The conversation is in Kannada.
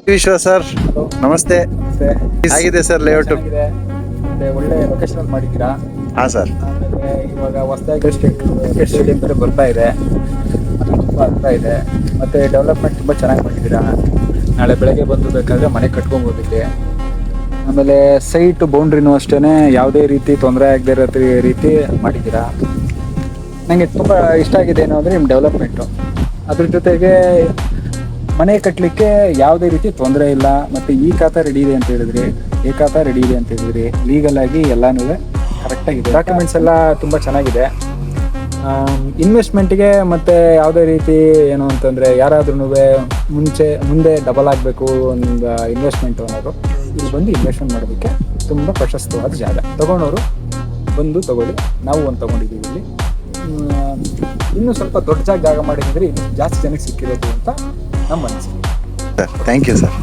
ವಿಶ್ವ ಸರ್, ನಮಸ್ತೆ. ಆಗಿದೆ ಸರ್ ಲೇಔಟ್. ಮತ್ತೆ ಒಳ್ಳೆ ಲೊಕೇಶನ್ ಅಲ್ಲಿ ಮಾಡಿದ್ದೀರಾ. ಹಾ ಸರ್. ಆಮೇಲೆ ಇವಾಗ ಹೊಸದಾಗಿ ಸ್ಟೇಡಿಯಂ ಬೇರೆ ಬರ್ತಾ ಇದೆ, ಅದು ತುಂಬ ಆಗ್ತಾ ಇದೆ. ಮತ್ತೆ ಡೆವಲಪ್ಮೆಂಟ್ ತುಂಬ ಚೆನ್ನಾಗಿ ಮಾಡಿದ್ದೀರಾ. ನಾಳೆ ಬೆಳಗ್ಗೆ ಬಂದು ಬೇಕಾದ್ರೆ ಮನೆ ಕಟ್ಕೊಬೋದು ಇಲ್ಲಿ. ಆಮೇಲೆ ಸೈಟ್ ಬೌಂಡ್ರಿನೂ ಅಷ್ಟೇ ಯಾವುದೇ ರೀತಿ ತೊಂದರೆ ಆಗದೆ ಇರೋ ರೀತಿ ಮಾಡಿದ್ದೀರಾ. ನನಗೆ ತುಂಬ ಇಷ್ಟ ಆಗಿದೆ ಏನು ಅಂದರೆ ನಿಮ್ಮ ಡೆವಲಪ್ಮೆಂಟು. ಅದ್ರ ಜೊತೆಗೆ ಮನೆ ಕಟ್ಟಲಿಕ್ಕೆ ಯಾವುದೇ ರೀತಿ ತೊಂದರೆ ಇಲ್ಲ. ಮತ್ತು ಈ ಖಾತಾ ರೆಡಿ ಇದೆ ಅಂತ ಹೇಳಿದ್ರಿ, ಈ ಖಾತಾ ರೆಡಿ ಇದೆ ಅಂತ ಹೇಳಿದ್ರಿ, ಲೀಗಲ್ ಆಗಿ ಎಲ್ಲನೂ ಕರೆಕ್ಟಾಗಿದೆ. ಡಾಕ್ಯುಮೆಂಟ್ಸ್ ಎಲ್ಲ ತುಂಬ ಚೆನ್ನಾಗಿದೆ. ಇನ್ವೆಸ್ಟ್ಮೆಂಟ್ಗೆ ಮತ್ತು ಯಾವುದೇ ರೀತಿ ಏನು ಅಂತಂದರೆ ಯಾರಾದ್ರೂ ಮುಂದೆ ಡಬಲ್ ಆಗಬೇಕು ಒಂದು ಇನ್ವೆಸ್ಟ್ಮೆಂಟ್ ಅನ್ನೋರು ಇಲ್ಲಿ ಬಂದು ಇನ್ವೆಸ್ಟ್ಮೆಂಟ್ ಮಾಡೋದಕ್ಕೆ ತುಂಬ ಪ್ರಶಸ್ತವಾದ ಜಾಗ. ತೊಗೊಂಡವರು ಬಂದು ತೊಗೊಳ್ಳಿ. ನಾವು ಒಂದು ತೊಗೊಂಡಿದ್ದೀವಿ ಇಲ್ಲಿ. ಇನ್ನೂ ಸ್ವಲ್ಪ ದೊಡ್ಡ ಜಾಗ ಮಾಡಿದ್ರೆ ಇನ್ನೂ ಜಾಸ್ತಿ ಜನಕ್ಕೆ ಸಿಕ್ಕಿರೋದು ಅಂತ ನಮ್ಮ ಅನಿಸಿಕೆ. Sir thank you sir.